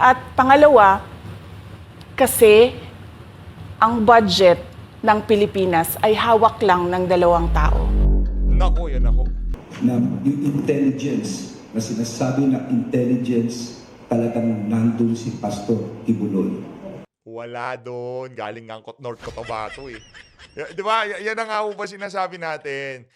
At pangalawa, kasi ang budget ng Pilipinas ay hawak lang ng 2 tao. Nako, yan ako. Na yung intelligence, na sinasabi na intelligence, talagang nandun si Pastor Kibuloy. Wala doon. Galing Angkot North Cotabato eh. Di ba? Yan ang nga ho ba sinasabi natin.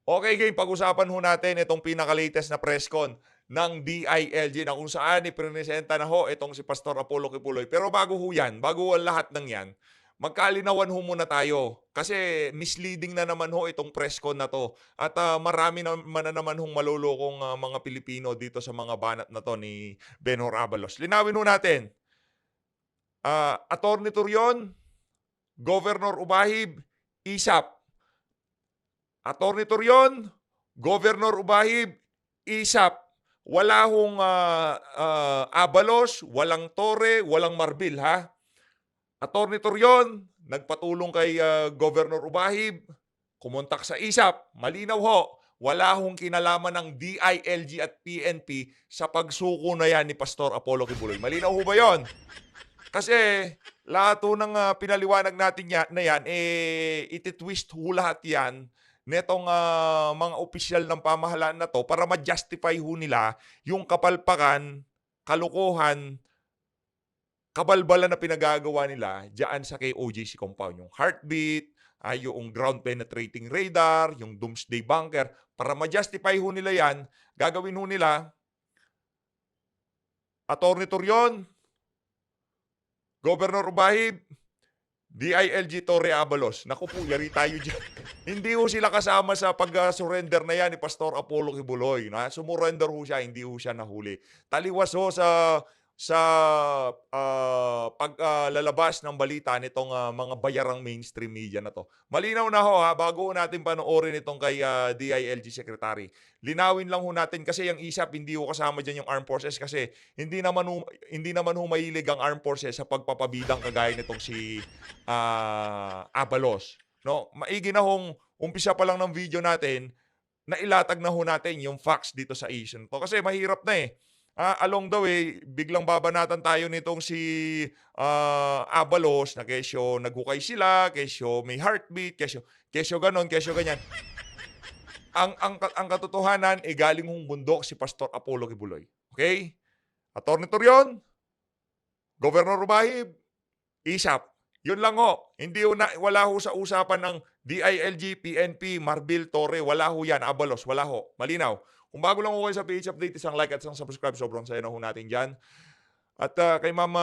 Okay, game. Pag-usapan ho natin itong pinaka-latest na press con ng DILG na kung saan ipresenta na ho itong si Pastor Apollo Kibuloy. Pero bago ho yan, bago ang lahat ng yan, magkalinawan ho muna tayo. Kasi misleading na naman ho itong press con na to. At marami na naman hong malulokong mga Pilipino dito sa mga banat na to ni Benhur Abalos. Linawin ho natin. Attorney Turyon, Governor Ubahib, ISAP. Attorney Turyon, Governor Ubahib, ISAP. Wala hong Abalos, walang Torre, walang Marbil, ha? Attorney Turyon, nagpatulong kay Governor Ubahib, kumontak sa ISAP. Malinaw ho, wala hong kinalaman ng DILG at PNP sa pagsuko na yan ni Pastor Apollo Kibuloy. Malinaw ho ba yon? Kasi lahat ho ng pinaliwanag natin na yan, ititwist ho lahat yan netong mga opisyal ng pamahalaan na to para ma-justify ho nila yung kapalpakan, kalukuhan, kabalbalan na pinagagawa nila diyan sa KOJC compound. Yung heartbeat, yung ground penetrating radar, yung doomsday bunker. Para ma-justify ho nila yan, gagawin ho nila, Attorney Turyon, Governor Ubahib, DILG Torre Abalos. Naku po, yari tayo dyan. Hindi ho sila kasama sa pag-surrender na yan ni Pastor Apollo Kibuloy. Sumurrender ho siya, hindi ho siya nahuli. Taliwas ho sa paglalabas ng balita nitong mga bayarang mainstream media na to. Malinaw na ho, bago natin panoorin itong kay DILG Secretary. Linawin lang ho natin kasi yung ISAP hindi ho kasama dyan yung armed forces kasi hindi naman ho mahilig ang armed forces sa pagpapabidang kagaya nitong si Abalos. No? Maigi na hong umpisa pa lang ng video natin na ilatag na ho natin yung facts dito sa issue to. Kasi mahirap na eh. Along the way, biglang babanatan tayo nitong si Abalos na kesyo naghukay sila, kesyo may heartbeat, kesyo ganon, kesyo ganyan. Ang katotohanan, galing hong bundok si Pastor Apollo Kibuloy. Okay? Attorney Turyon, Governor Ubahib, ISAP. Yun lang ho. Wala ho sa usapan ng DILG, PNP, Marbil, Torre. Wala ho yan. Abalos, wala ho. Malinaw. Kung bago lang ho kayo sa PH Update, isang like at isang subscribe. Sobrang saya na ho natin dyan. At kay Mama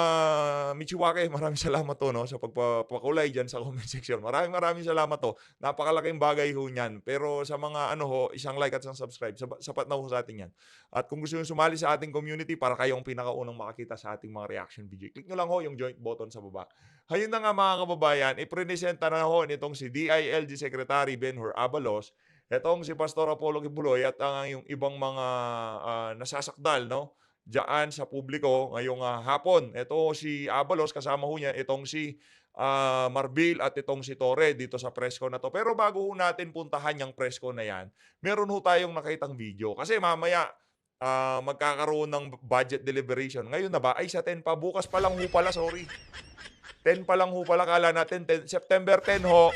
Michiwake, maraming salamat to no, sa pagpapakulay dyan sa comment section. Maraming salamat to. Napakalaking bagay ho niyan. Pero sa mga isang like at isang subscribe, sapat na ho sa atin yan. At kung gusto nyo sumali sa ating community para kayong pinakaunang makakita sa ating mga reaction video, click nyo lang ho yung joint button sa baba. Hayun na nga mga kababayan, ipresenta na ho nitong si DILG Secretary Benhur Abalos, itong si Pastor Apollo Kibuloy at yung ibang mga nasasakdal, no? Diyan sa publiko ngayong hapon. Ito si Abalos, kasama ho niya itong si Marbil at itong si Torre dito sa pressco na to. Pero bago ho natin puntahan yung pressco na yan, meron ho tayong nakitang video. Kasi mamaya magkakaroon ng budget deliberation. Ngayon na ba? Ay sa 10 pa. Bukas pa lang ho pala, sorry. 10 pa lang ho pala. Kala natin September 10 ho.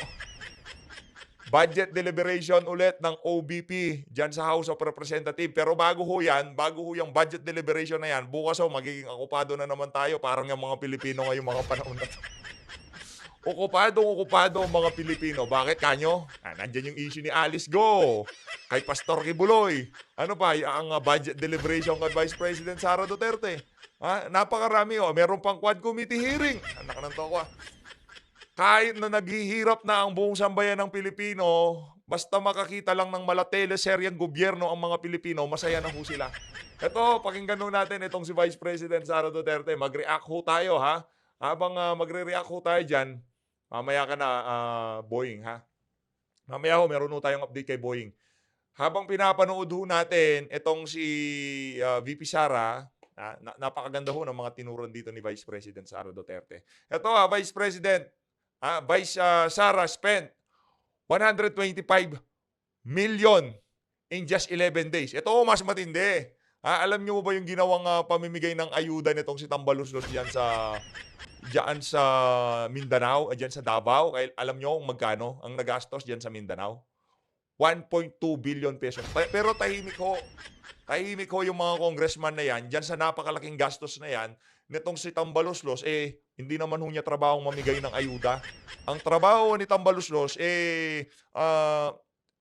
Budget deliberation ulit ng OBP dyan sa House of Representatives. Pero bago ho yung budget deliberation na yan, bukas ho, magiging okupado na naman tayo. Parang yung mga Pilipino ngayong mga panahon na to. Okupado ang mga Pilipino. Bakit kanyo? Nandyan yung issue ni Alice Go, kay Pastor Kibuloy. Ano pa, ang budget deliberation kay Vice President Sara Duterte. Napakarami ho. Meron pang quad committee hearing. Anak ng toko. Kahit na naghihirap na ang buong sambayan ng Pilipino, basta makakita lang ng malateleseryang gobyerno ang mga Pilipino, masaya na ho sila. Ito, pakinggan ho natin itong si Vice President Sara Duterte. Mag-react ho tayo, ha? Habang magre-react ho tayo dyan, mamaya ka na, Boeing, ha? Mamaya ho, meron ho tayong update kay Boeing. Habang pinapanood ho natin itong si VP Sara, napakaganda ho ng mga tinuron dito ni Vice President Sara Duterte. Ito, Vice President, Vice Sara spent 125 million in just 11 days. Ito mas matindi. Alam niyo ba yung ginawang pamimigay ng ayuda nitong si Tambaluslos diyan sa Mindanao, diyan sa Davao? Alam niyo kung magkano ang nagastos diyan sa Mindanao? 1.2 billion pesos. Pero tahimik ho yung mga congressman na yan, diyan sa napakalaking gastos na yan, nitong si Tambaluslos, hindi naman ho niya trabaho mamigay ng ayuda. Ang trabaho ni Tambaluslos,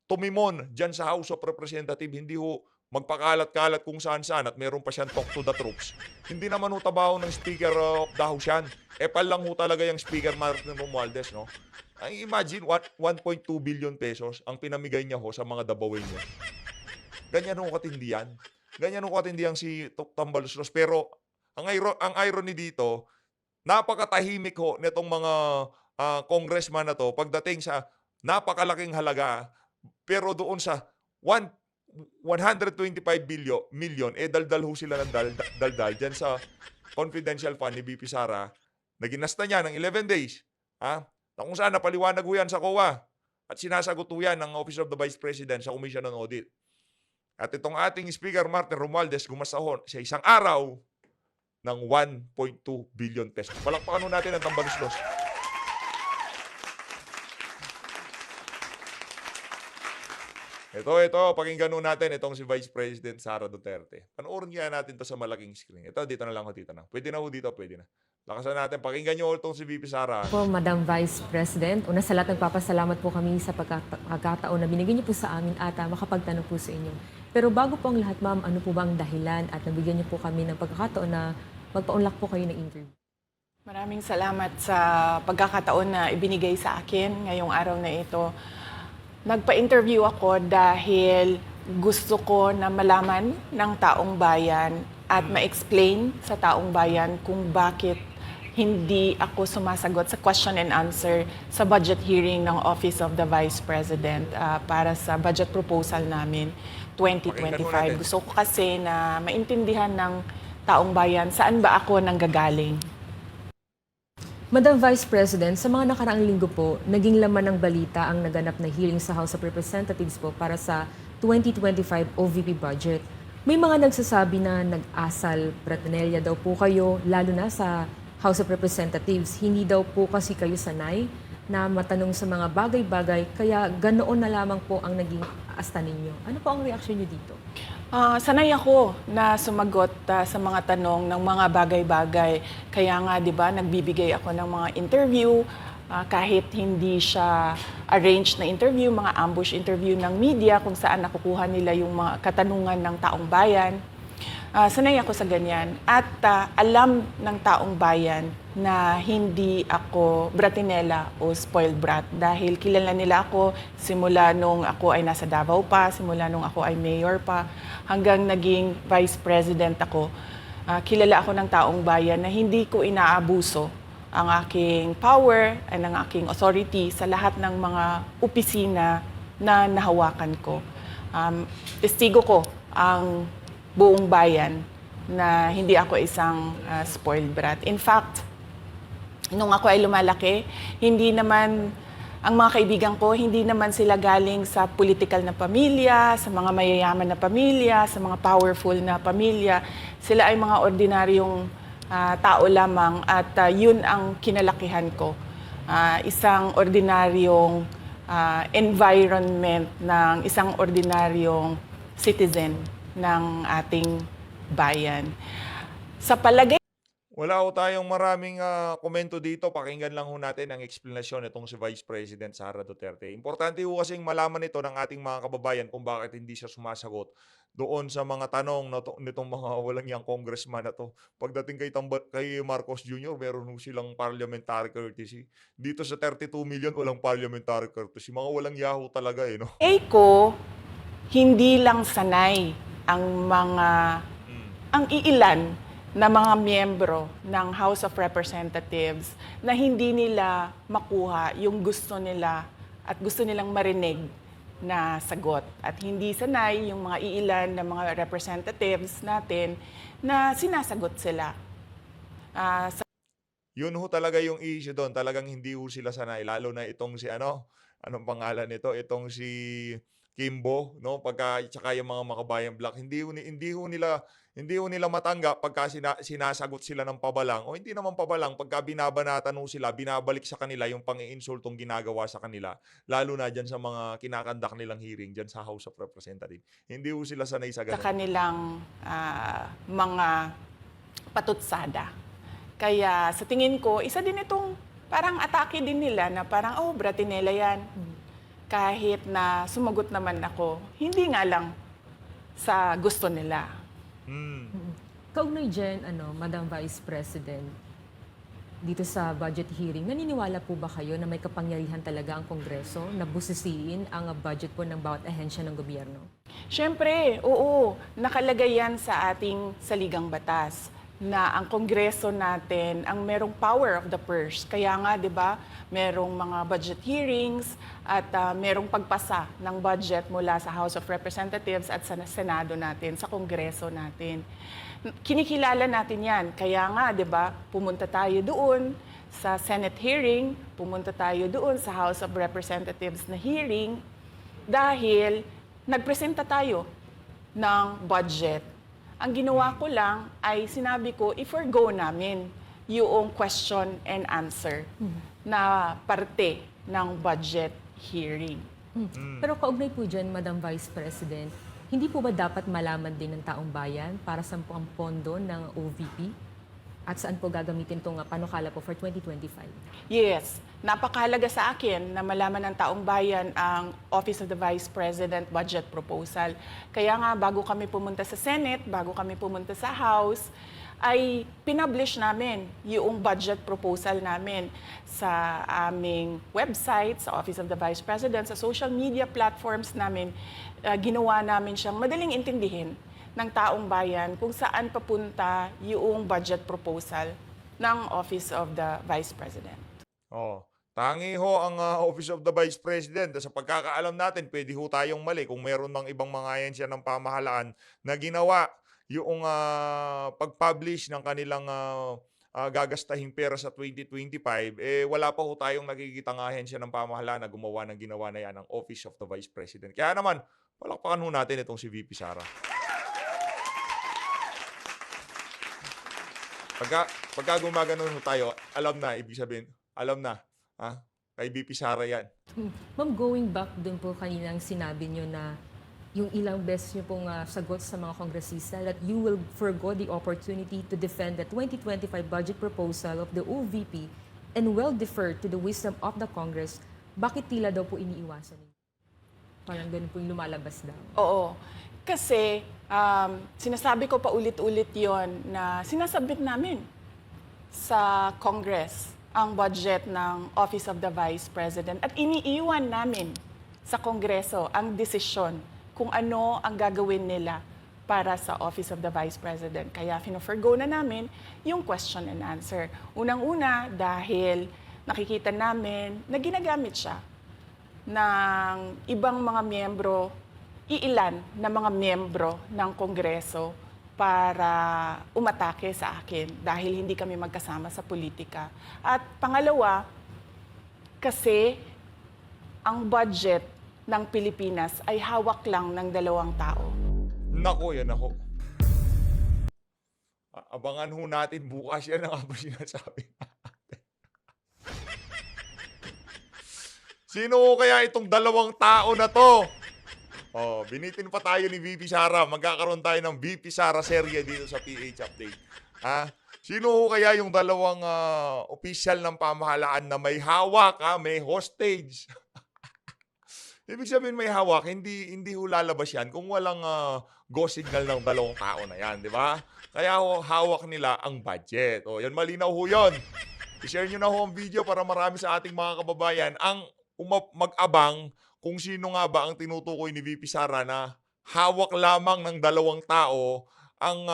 tumimon diyan sa House of Representatives, hindi ho magpakalat-kalat kung saan-saan at meron pa siyang talk to the troops. Hindi naman ho trabaho ng Speaker of the House yan. Epal lang ho talaga yung Speaker Martin Romualdez, no? Ay, imagine, 1.2 billion pesos ang pinamigay niya ho sa mga Dabawenyo. Ganyan ho katindi yan. Ganyan ho katindi ang si Tambaluslos. Pero ang irony dito, napakatahimik ho nitong mga congressman na to pagdating sa napakalaking halaga, pero doon sa 125 million, daldal ho sila ng daldal dyan sa confidential fund ni VP Sara na ginasta niya ng 11 days. Na kung saan napaliwanag ho yan sa COA at sinasagot ho yan ng Office of the Vice President sa Commission on Audit. At itong ating Speaker Martin Romualdez gumasta ho sa isang araw ng 1.2 billion pesos. Palakpakan ho natin ang Tambaluslos. Ito, pakinggan ho natin itong si Vice President Sara Duterte. Panoorin kaya natin to sa malaking screen. Ito, dito na lang ho, dito na. Pwede na ho dito, pwede na. Lakasan natin, pakinggan nyo itong si VP Sara. Po, Madam Vice President, una sa lahat nagpapasalamat po kami sa pagkakataon na binigyan niyo po sa amin at makapagtanong po sa inyo. Pero bago po ang lahat, ma'am, ano po ba ang dahilan at nabigyan niyo po kami ng pagkakataon na magpa-unlock po kayo ng interview? Maraming salamat sa pagkakataon na ibinigay sa akin ngayong araw na ito. Nagpa-interview ako dahil gusto ko na malaman ng taong bayan at ma-explain sa taong bayan kung bakit hindi ako sumasagot sa question and answer sa budget hearing ng Office of the Vice President para sa budget proposal namin 2025. Gusto ko kasi na maintindihan ng taong bayan saan ba ako nanggagaling. Madam Vice President, sa mga nakaraang linggo po, naging laman ng balita ang naganap na hearing sa House of Representatives po para sa 2025 OVP budget. May mga nagsasabi na nag-asal pratanelya daw po kayo, lalo na sa House of Representatives. Hindi daw po kasi kayo sanay na matanong sa mga bagay-bagay, kaya ganoon na lamang po ang naging asta ninyo. Ano po ang reaksyon niyo dito? Sanay ako na sumagot sa mga tanong ng mga bagay-bagay. Kaya nga, di ba, nagbibigay ako ng mga interview, kahit hindi siya arranged na interview, mga ambush interview ng media kung saan nakukuha nila yung mga katanungan ng taong bayan. Sanay ako sa ganyan. At alam ng taong bayan na hindi ako bratinela o spoiled brat dahil kilala nila ako simula nung ako ay nasa Davao pa, simula nung ako ay mayor pa, hanggang naging vice president ako. Kilala ako ng taong bayan na hindi ko inaabuso ang aking power at ang aking authority sa lahat ng mga opisina na nahawakan ko. Testigo ko ang buong bayan na hindi ako isang spoiled brat. In fact, nung ako ay lumalaki, hindi naman, ang mga kaibigan ko, hindi naman sila galing sa political na pamilya, sa mga mayayaman na pamilya, sa mga powerful na pamilya. Sila ay mga ordinaryong tao lamang at yun ang kinalakihan ko. Isang ordinaryong environment ng isang ordinaryong citizen ng ating bayan. Sa palagay Wala ho tayong maraming komento dito. Pakinggan lang ho natin ang eksplanasyon nitong si Vice President Sara Duterte. Importante ho kasing malaman ito ng ating mga kababayan kung bakit hindi siya sumasagot doon sa mga tanong nitong mga walang yang congressman na to. Pagdating kay Marcos Jr., meron ho silang parliamentary courtesy. Dito sa 32 million, walang parliamentary courtesy. Mga walang yaho talaga no? ko, hindi lang sanay ang iilan na mga miyembro ng House of Representatives na hindi nila makuha yung gusto nila at gusto nilang marinig na sagot. At hindi sanay yung mga iilan na mga representatives natin na sinasagot sila. Yun ho talaga yung issue doon. Talagang hindi ho sila sanay. Lalo na itong si anong pangalan nito? Itong si Kimbo, no? Tsaka yung mga Makabayan Black. Hindi ho nila Hindi ho nila matanggap pagka sinasagot sila ng pabalang o hindi naman pabalang pagka binabanatan ho sila, binabalik sa kanila yung pang-iinsultong ginagawa sa kanila, lalo na dyan sa mga kinakandak nilang hearing dyan sa House of Representatives. Hindi ho sila sanay sa Sa ganun. kanilang mga patutsada. Kaya sa tingin ko, isa din itong parang atake din nila na parang, oh, Bratinela yan. Kahit na sumagot naman ako, hindi nga lang sa gusto nila. Hmm. Kaugnay dyan, Madam Vice President, dito sa budget hearing, naniniwala po ba kayo na may kapangyarihan talaga ang Kongreso na busisiin ang budget po ng bawat ahensya ng gobyerno? Siyempre, oo, nakalagay yan sa ating saligang batas na ang Kongreso natin ang merong power of the purse. Kaya nga, di ba, merong mga budget hearings at merong pagpasa ng budget mula sa House of Representatives at sa Senado natin, sa Kongreso natin. Kinikilala natin yan. Kaya nga, di ba, pumunta tayo doon sa Senate hearing, pumunta tayo doon sa House of Representatives na hearing dahil nagpresenta tayo ng budget. Ang ginawa ko lang ay sinabi ko, i-forgo namin yung question and answer na parte ng budget hearing. Pero kaugnay po dyan, Madam Vice President, hindi po ba dapat malaman din ng taong bayan para saan po ang pondo ng OVP? At saan po gagamitin itong panukala po for 2025? Yes, napakahalaga sa akin na malaman ng taong bayan ang Office of the Vice President budget proposal. Kaya nga, bago kami pumunta sa Senate, bago kami pumunta sa House, ay pinublish namin yung budget proposal namin sa aming website, sa Office of the Vice President, sa social media platforms namin. Ginawa namin siyang madaling intindihin ng taong bayan kung saan papunta yung budget proposal ng Office of the Vice President. Oh, tangi ho ang Office of the Vice President. Sa pagkakaalam natin, pwede ho tayong mali kung meron ng ibang mga ahensya ng pamahalaan na ginawa yung pag-publish ng kanilang gagastahing pera sa 2025, wala pa ho tayong nakikitang ahensya ng pamahalaan na gumawa ng ginawa na yan ng Office of the Vice President. Kaya naman, palakpakan ho natin itong si VP Sara. Pagka gumaganon ho tayo, alam na, ibig sabihin, alam na, kay VP Sara yan. Ma'am, going back dun po kaninang sinabi nyo na yung ilang beses nyo pong sagot sa mga kongresista that you will forgo the opportunity to defend the 2025 budget proposal of the OVP and will defer to the wisdom of the Congress, bakit tila daw po iniiwasan ninyo? Parang ganun po yung lumalabas daw. Oo. Kasi sinasabi ko pa ulit-ulit yon na sinasabit namin sa Congress ang budget ng Office of the Vice President at iniiwan namin sa Kongreso ang desisyon kung ano ang gagawin nila para sa Office of the Vice President. Kaya fino-forgo na namin yung question and answer. Unang-una dahil nakikita namin na ginagamit siya ng ibang mga miyembro, iilan na mga miyembro ng Kongreso para umatake sa akin dahil hindi kami magkasama sa politika. At pangalawa, kasi ang budget ng Pilipinas ay hawak lang ng 2 tao. Nako, yan ako. Abangan ho natin bukas yan ang sinasabi natin. Sino kaya itong 2 tao na to? Oh, binitin pa tayo ni VP Sara. Magkakaroon tayo ng VP Sara serye dito sa PH Update. Sino kaya yung 2 opisyal ng pamahalaan na may hawak, may hostage? Ibig sabihin may hawak, hindi ho lalabas yan kung walang go signal ng 2 tao na yan, di ba? Kaya hawak nila ang budget. O, yan malinaw ho yun. I-share nyo na ho ang video para marami sa ating mga kababayan ang mag-abang kung sino nga ba ang tinutukoy ni VP Sara na hawak lamang ng 2 tao ang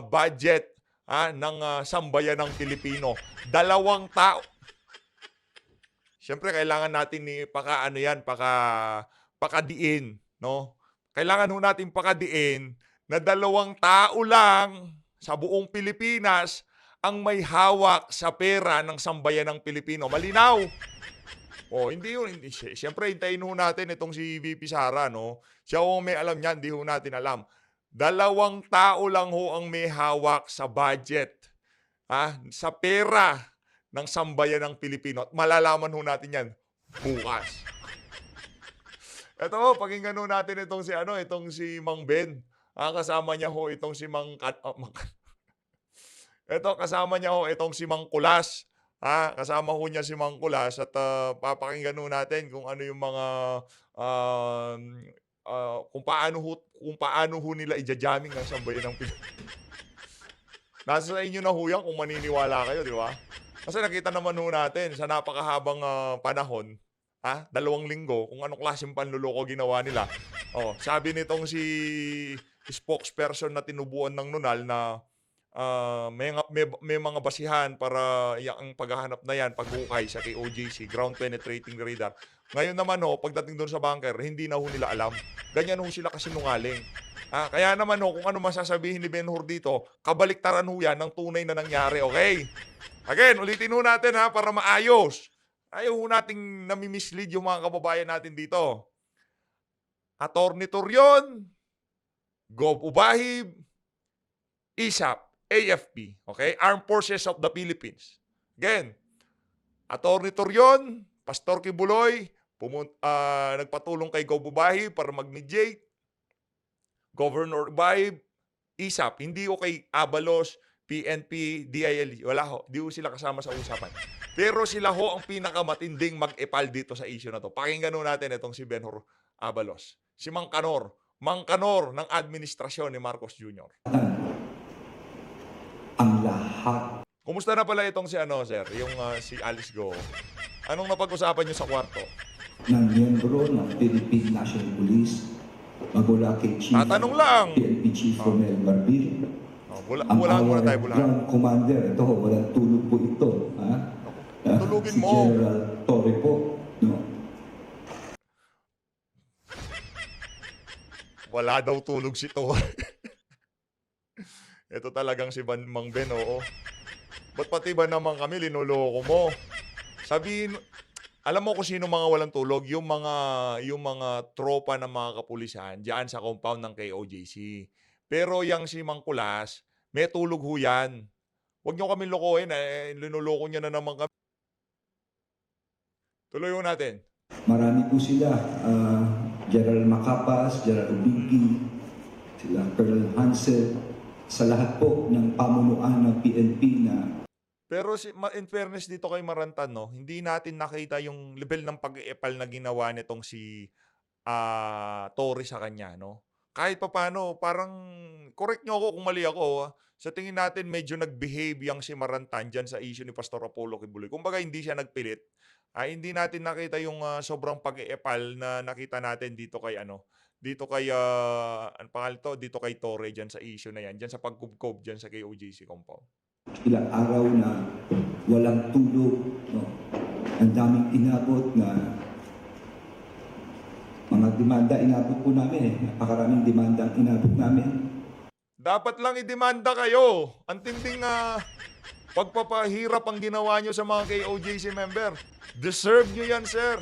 budget ng sambayan ng Pilipino. 2 tao. Siyempre, kailangan natin pakadiin, no? Kailangan ho natin pakadiin na 2 tao lang sa buong Pilipinas ang may hawak sa pera ng sambayan ng Pilipino. Malinaw. Hindi. Siyempre, hintayin ho natin itong si VP Sara, no? Siya ho may alam niyan, hindi ho natin alam. 2 tao lang ho ang may hawak sa budget, sa pera ng sambayan ng Pilipino. At malalaman ho natin yan bukas. Ito ho, pakinggan ho natin itong si Mang Ben. Kasama niya ho itong si kasama niya ho itong si Mang Kulas. Kasama ho niya si Mang Kulas at papakinggan ho natin kung ano yung mga kung paano ho nila ija-jamming ang sambayan ng Pilipinas. Nasa sa inyo na ho yan kung maniniwala kayo, di ba? Kasi nakita naman ho natin sa napakahabang panahon, 2 linggo, kung anong klaseng panluloko ginawa nila. Sabi nitong si spokesperson na tinubuan ng Nunal na may mga basihan para ang paghahanap na yan, paghukay sa KOJC, ground penetrating radar. Ngayon naman pagdating doon sa bunker, hindi na ho nila alam. Ganyan ho sila kasinungaling. Kaya naman kung ano masasabihin ni Ben Hur dito, kabaliktaran ho yan ng tunay na nangyari, okay? Again, ulitin ho natin para maayos. Ayaw ho nating nami-mislead yung mga kababayan natin dito. Attorney Torion, Gov. Ubahib, ISAP, AFP, okay? Armed Forces of the Philippines. Again, Attorney Torion, Pastor Kibuloy, nagpatulong kay Gov. Ubahib para mag-mediate. Governor Ubahib, ISAP, hindi o kay Abalos, PNP, DILG, wala ho. Di ho sila kasama sa usapan. Pero sila ho ang pinakamatinding mag-epal dito sa issue na to. Pakinggan ho natin itong si Ben Hur Abalos. Si Mang Kanor ng administrasyon ni Marcos Jr. Ang lahat Kumusta na pala itong si sir? Yung si Alice Go. Anong napag-usapan niyo sa kwarto? ng miyembro ng Philippine National Police, magmula kay Chief Tatanong lang. PNP Chief Romel Barbil, ang Bulahan muna tayo, our bulahan. Ground Commander, ito ho, walang tulog po ito. Tulugin si mo. General Torre po. No? Wala daw tulog si Tor. Ito talagang si Mang Ben, oo. Ba't pati ba naman kami, linuloko mo? Sabihin, alam mo kung sino mga walang tulog? Yung mga tropa ng mga kapulisan diyan sa compound ng KOJC. Pero yang si Mang Kulas, may tulog ho yan. Huwag niyo kami lokohin, linuloko niya na naman kami. Tuloy ho natin. Marami po sila. General Macapas, General Ubingki, sila Colonel Hansel, sa lahat po ng pamunuan ng PNP na Pero in fairness dito kay Marantan, hindi natin nakita yung level ng pag-iepal na ginawa nitong si Torre sa kanya, no? Kahit papaano, parang correct nyo ako kung mali ako. Sa tingin natin, medyo nag-behave yang si Marantan dyan sa issue ni Pastor Apollo Kibuloy. Kumbaga, hindi siya nagpilit. Hindi natin nakita yung sobrang pag-iepal na nakita natin dito kay dito kay dito kay Torre dyan sa issue na yan, dyan sa pagkubkob dyan sa KOJC compound. ilang araw na walang tulog. No? Ang daming inabot na mga demanda inabot po namin. Napakaraming demanda ang inabot namin. Dapat lang idemanda kayo. Ang tinding pagpapahirap ang ginawa nyo sa mga KOJC member. Deserve nyo yan, sir.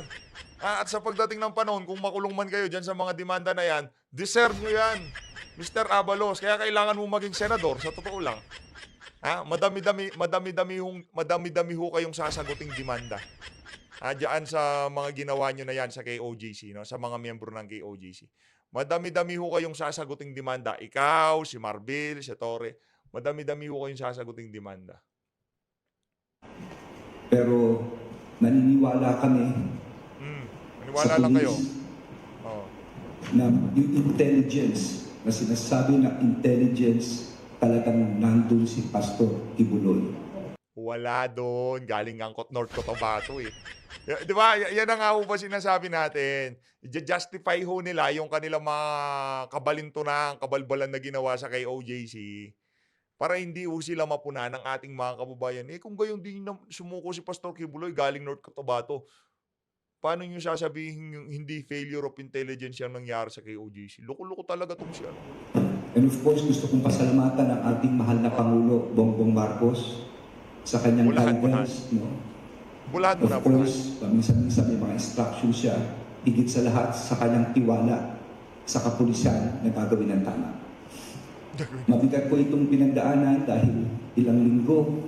At sa pagdating ng panahon, kung makulong man kayo dyan sa mga demanda na yan, deserve nyo yan, Mr. Abalos. Kaya kailangan mo maging senador, sa totoo lang. Madami-dami ho kayong sasaguting demanda. Diyan sa mga ginawa nyo na yan sa KOJC, no? Sa mga miyembro ng KOJC. Madami-dami ho kayong sasaguting demanda. Ikaw, si Marbil, si Torre, madami-dami ho kayong sasaguting demanda. Pero naniniwala kami Maniwala lang kayo. na yung intelligence, na sinasabi na intelligence, talagang nandun si Pastor Kibuloy. Wala doon. Galing Angkot, North Cotabato eh. Di ba? Yan na nga ho ba sinasabi natin. I-justify ho nila yung kanilang mga kabalintunang, kabalbalan na ginawa sa KOJC para hindi ho sila mapuna ng ating mga kababayan. Kung gayon din sumuko si Pastor Kibuloy galing North Cotabato, paano nyo sasabihin yung hindi failure of intelligence yung nangyari sa KOJC? Loko-loko talaga itong siya. And of course, gusto kong pasalamatan ang ating mahal na Pangulo, Bongbong Marcos, sa kanyang guidance. No? Bulahan mo na, Of course, paminsan-minsan may mga instructions siya, higit sa lahat sa kanyang tiwala sa kapulisan na gagawin ng tama. Mabigat po itong pinagdaanan dahil ilang linggo,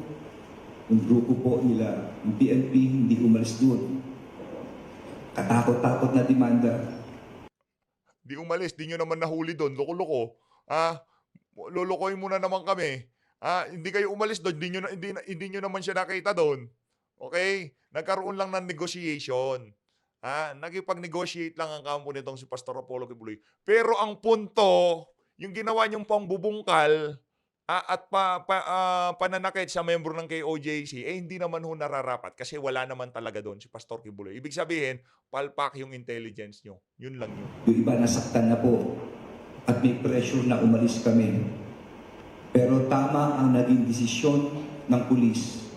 yung grupo po nila, yung PNP, hindi umalis doon. Katakot-takot na demanda. Di umalis, di nyo naman nahuli doon. Loko-loko. Lulukoy muna naman kami. Hindi kayo umalis doon, hindi nyo naman siya nakita doon. Okay? Nagkaroon lang ng negotiation. Nagipag-negotiate lang ang kampo nitong si Pastor Apollo Kibuloy. Pero ang punto, yung ginawa niyong pangbubungkal at pananakit sa membro ng KOJC, hindi naman ho nararapat kasi wala naman talaga doon si Pastor Kibuloy. Ibig sabihin, palpak yung intelligence nyo. Yun lang yun. Yung iba nasaktan na po at may pressure na umalis kami. Pero tama ang naging desisyon ng pulis.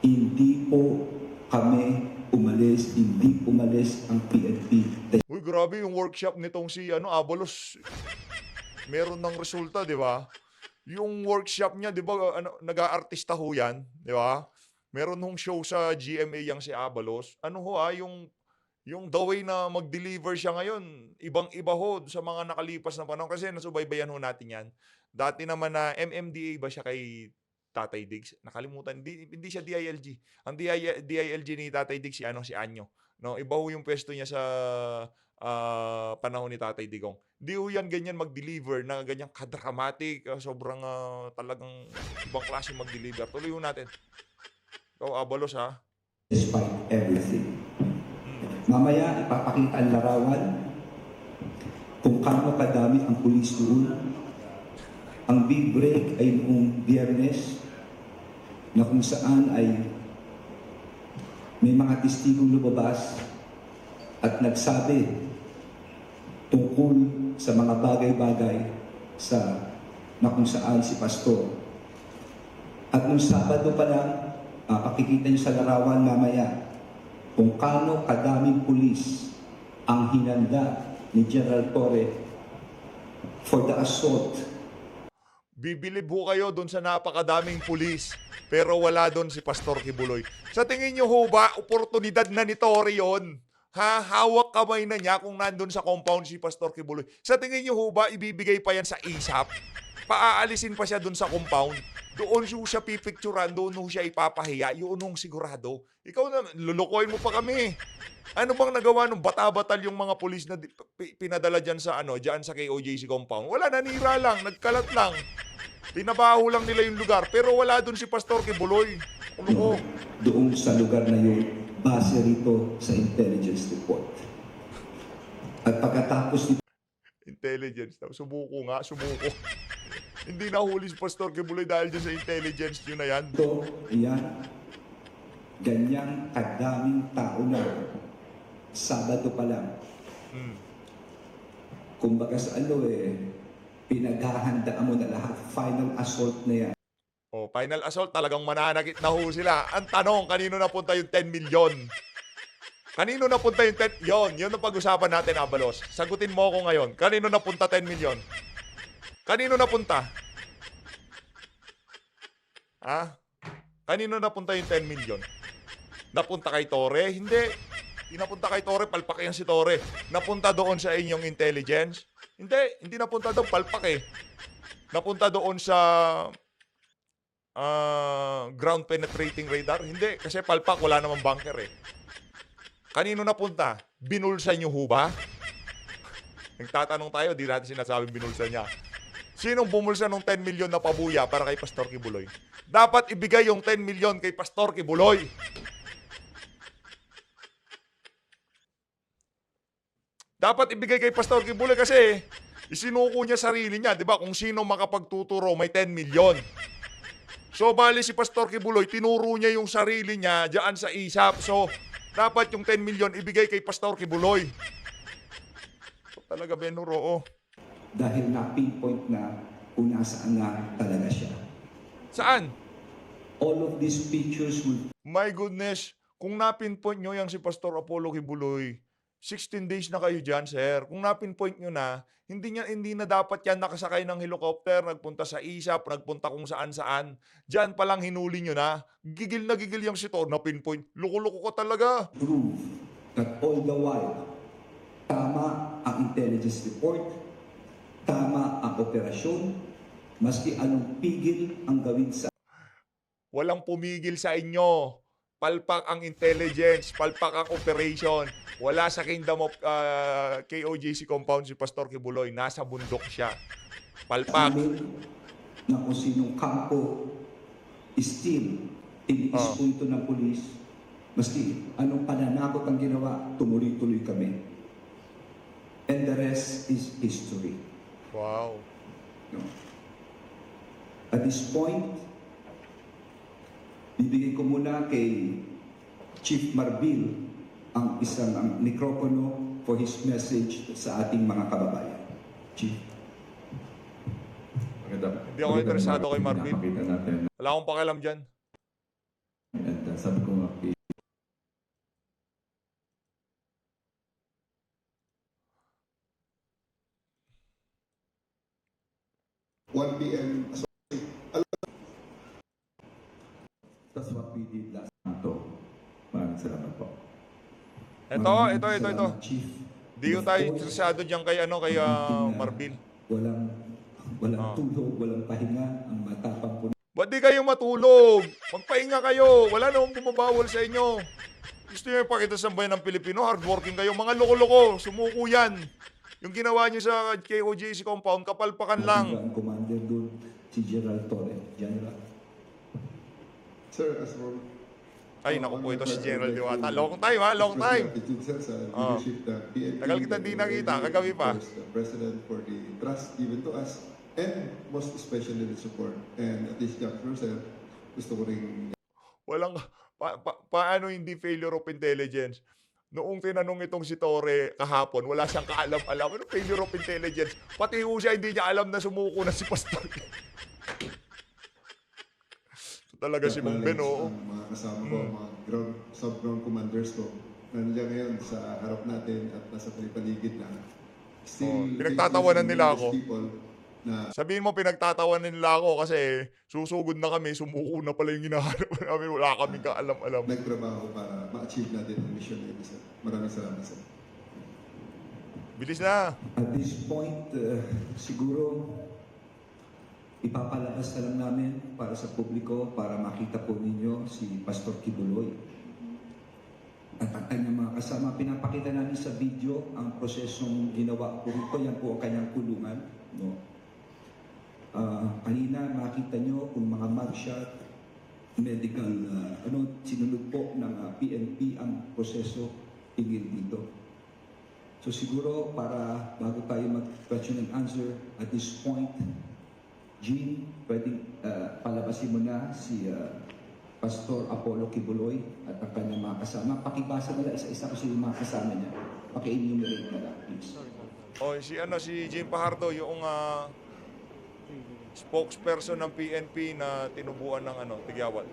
Hindi po kami umalis, hindi umalis ang PNP. Uy, grabe yung workshop nitong si Abalos. Meron ng resulta, di ba? Yung workshop niya, di ba, nag-aartista ho yan, di ba? Meron hong show sa GMA yang si Abalos. Yung the way na mag-deliver siya ngayon, ibang-iba ho sa mga nakalipas na panahon. Kasi nasubaybayan ho natin yan. Dati naman na MMDA ba siya kay Tatay Diggs? Nakalimutan, hindi siya DILG. Ang DILG ni Tatay Diggs si Anyo. No, iba ho yung pwesto niya sa panahon ni Tatay Digong. Di ho yan ganyan mag-deliver na ganyan kadramatic, sobrang talagang ibang klase mag-deliver. Tuloy ho natin. Ikaw, Abalos, ha? Despite everything. Mamaya, ipapakita ang larawan kung kano kadami ang pulis doon. Ang big break ay noong Biyernes na kung saan ay may mga testigong lumabas at nagsabi tungkol sa mga bagay-bagay na kung saan si Pastor. At nung Sabado pa lang, pakikita niyo sa larawan mamaya kung kano kadaming pulis ang hinanda ni General Torre for the assault. Bibilib ho kayo doon sa napakadaming pulis, pero wala doon si Pastor Kibuloy. Sa tingin nyo ho ba, oportunidad na ni Torre yun? Hawak kamay na niya kung nandun sa compound si Pastor Kibuloy. Sa tingin nyo ho ba, ibibigay pa yan sa ISAP? Paaalisin pa siya doon sa compound? Doon siya pipicturan, doon siya ipapahiya, yun nung sigurado. Ikaw na, lulukoyin mo pa kami. Ano bang nagawa nung bata-batal yung mga pulis na pinadala dyan sa KOJC compound? Wala, nanira lang, nagkalat lang. Pinabaho lang nila yung lugar, pero wala doon si Pastor Kibuloy. Ano? Doon sa lugar na yun, base rito sa intelligence report. At pagkatapos Intelligence. Sumuko nga, sumuko. Hindi nahuli si Pastor Kibuloy dahil dyan sa intelligence nyo na yan. nito, yan, ganyang kadaming tao na Sabado pa lang. Kumbaga sa pinaghahandaan mo na lahat. Final assault na yan. Final assault, talagang mananakit na ho sila. Ang tanong, kanino napunta yung 10 million? Kanino napunta yung 10? Yun ang pag-usapan natin, Abalos. Sagutin mo ako ngayon. Kanino napunta 10 million? Kanino napunta? Kanino napunta yung 10 million? Napunta kay Torre? Hindi. Hindi napunta kay Torre, palpak yan si Torre. Napunta doon sa inyong intelligence? Hindi napunta doon, palpak eh. Napunta doon sa ground penetrating radar? Hindi, kasi palpak, wala namang bunker eh. Kanino napunta? Binulsa nyo ho ba? Nagtatanong tayo, di natin sinasabing binulsa niya. Sinong bumulsa ng 10 million na pabuya para kay Pastor Kibuloy? Dapat ibigay yung 10 million kay Pastor Kibuloy. Dapat ibigay kay Pastor Kibuloy kasi isinuko niya sarili niya, di ba? Kung sino makapagtuturo, may 10 million. So, bali si Pastor Kibuloy, tinuro niya yung sarili niya diyan sa ISAP. So, dapat yung 10 million ibigay kay Pastor Kibuloy. Talaga, Benuro, Dahil na-pinpoint na kung nasaan na talaga siya. Saan? All of these pictures will My goodness, kung napinpoint nyo yung si Pastor Apollo Kibuloy, 16 days na kayo dyan, sir. Kung napinpoint nyo na, hindi na dapat yan nakasakay ng helicopter, nagpunta sa ISAP, nagpunta kung saan-saan. Diyan pa lang hinuli nyo na. Gigil na gigil yung si Tor na pinpoint. Loko-loko ka talaga. prove that all the while, tama ang intelligence report, tama ang operasyon, maski anong pigil ang gawin sa Walang pumigil sa inyo. Palpak ang intelligence, palpak ang operation. Wala sa Kingdom of KOJC compound si Pastor Kibuloy. Nasa bundok siya. Palpak. amin na kung sinong kampo still tiniis po ito ng pulis, maski anong pananakot ang ginawa, tumuloy-tuloy kami. And the rest is history. Wow. No? At this point, bibigay ko muna kay Chief Marbil ang isang mikropono for his message sa ating mga kababayan. Chief. Hindi ako interesado kay Marvin. Wala akong pakialam dyan. At sabi ko nga, 1 p.m. That's what we did last night. maraming salamat po. Ito. Salamat, Chief. Di ko tayo interesado dyan kay, Marvin. Walang tulog, walang pahinga, ang matapang po. Ba't di kayo matulog? Magpahinga kayo. Wala namang bumabawal sa inyo. Gusto nyo ipakita sa bayan ng Pilipino, hardworking kayo. Mga loko-loko, sumuko yan. Yung ginawa nyo sa KOJC compound, kapalpakan lang. Ang commander doon, si General Torre. General. Sir, as for... Ay, naku po, ito si General Diwata. Long time, ha? Long time. Sir, sa leadership ng PNP. Tagal kita di nakita, kagabi pa. The President for the trust given to us and most especially the support. And at this juncture, sir, gusto ko rin Walang, paano hindi failure of intelligence? Noong tinanong itong si Torre kahapon, wala siyang kaalam-alam. Ano failure of intelligence? Pati ho siya, hindi niya alam na sumuko na si Pastor. Talaga si Mang Ben, oo. ang mga kasama ko, mga sub-ground commanders ko, nandiyan ngayon sa harap natin at nasa paligid na. Still, pinagtatawanan nila ako. people na Sabihin mo, pinagtatawanan nila ako kasi susugod na kami, sumuko na pala yung hinahanap namin. Wala kaming kaalam-alam. nagtrabaho para ma-achieve natin ang mission na ito, sir. Maraming salamat, sir. Bilis na. At this point, siguro, ipapalabas na lang namin para sa publiko, para makita po ninyo si Pastor Kibuloy. At ang kanyang mga kasama, pinapakita namin sa video ang prosesong ginawa po rito. Yan po ang kanyang kulungan. No? Kanina makita nyo kung mga mugshot, medical, sinunod po ng PNP ang proseso tingil dito. So siguro para bago tayo mag-question and answer at this point, Jean, pwedeng palabasin mo na si Pastor Apollo Kibuloy at ang kanyang mga kasama. Pakibasa nila isa-isa kasi yung mga kasama niya. Paki-enumerate na lang, please. Si Jim Pajardo, yung spokesperson ng PNP na tinubuan ng Tigyawat.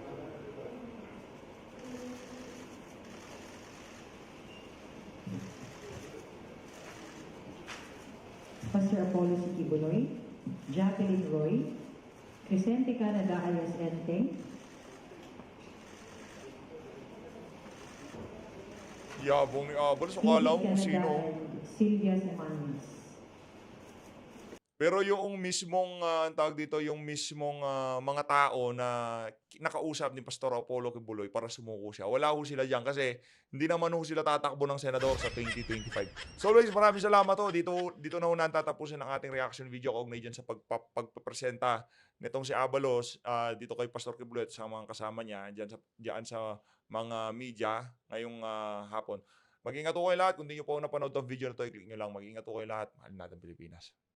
Pastor Apollo C. Kibuloy, Jacqueline Roy, Crescente Canada alias Enteng, Yabong ni Abalos, akala mo kung sino. Sylvia Semanis. Pero yung mismong, ang tawag dito, yung mismong mga tao na nakausap ni Pastor Apollo Kibuloy para sumuko siya, wala ho sila dyan kasi hindi naman ho sila tatakbo ng senador sa 2025. So always, maraming salamat ho. Dito na ho natatapusin ang ating reaction video kaugnay dyan sa pagpapresenta nitong si Abalos dito kay Pastor Kibuloy at sa mga kasama niya dyan sa mga media ngayong hapon. Mag-ingat ho kayo lahat. Kung di nyo po napanood ang video na to, i-click nyo lang. Mag-ingat ho kayo lahat. Mahal natin Pilipinas.